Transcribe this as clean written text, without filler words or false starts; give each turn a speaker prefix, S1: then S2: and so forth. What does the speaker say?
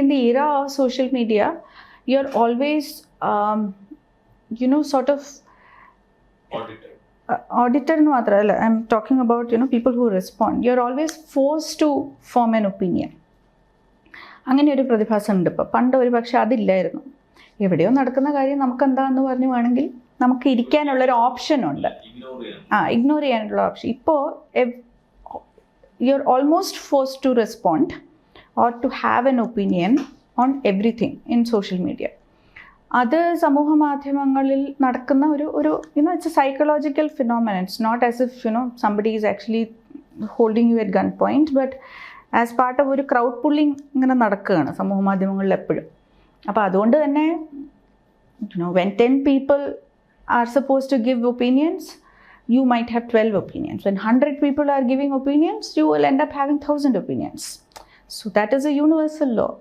S1: in the era of social media, you're always, sort of auditor nu matralla. I'm talking about, people who respond. You're always forced to form an opinion. അങ്ങനെ ഒരു പ്രതിഭാസം ഉണ്ട് ഇപ്പോൾ. പണ്ട് ഒരു പക്ഷേ അതില്ലായിരുന്നു. എവിടെയോ നടക്കുന്ന കാര്യം നമുക്കെന്താന്ന് പറഞ്ഞു വേണമെങ്കിൽ നമുക്ക് ഇരിക്കാനുള്ളൊരു ഓപ്ഷനുണ്ട്, ഇഗ്നോർ ചെയ്യാനുള്ള ഓപ്ഷൻ. ഇപ്പോൾ you're almost forced to respond or to have an opinion on everything in social media. അത് സമൂഹ മാധ്യമങ്ങളിൽ നടക്കുന്ന ഒരു it's a psychological phenomenon. It's not as if somebody is actually holding you at gun point, but as part of ഒരു crowd pulling ഇങ്ങനെ നടക്കുകയാണ് സമൂഹ മാധ്യമങ്ങളിൽ എപ്പോഴും. അപ്പോൾ അതുകൊണ്ട് തന്നെ when 10 people are supposed to give opinions, you might have 12 opinions. When 100 people are giving opinions, you will end up having 1,000 opinions. So that is a universal law.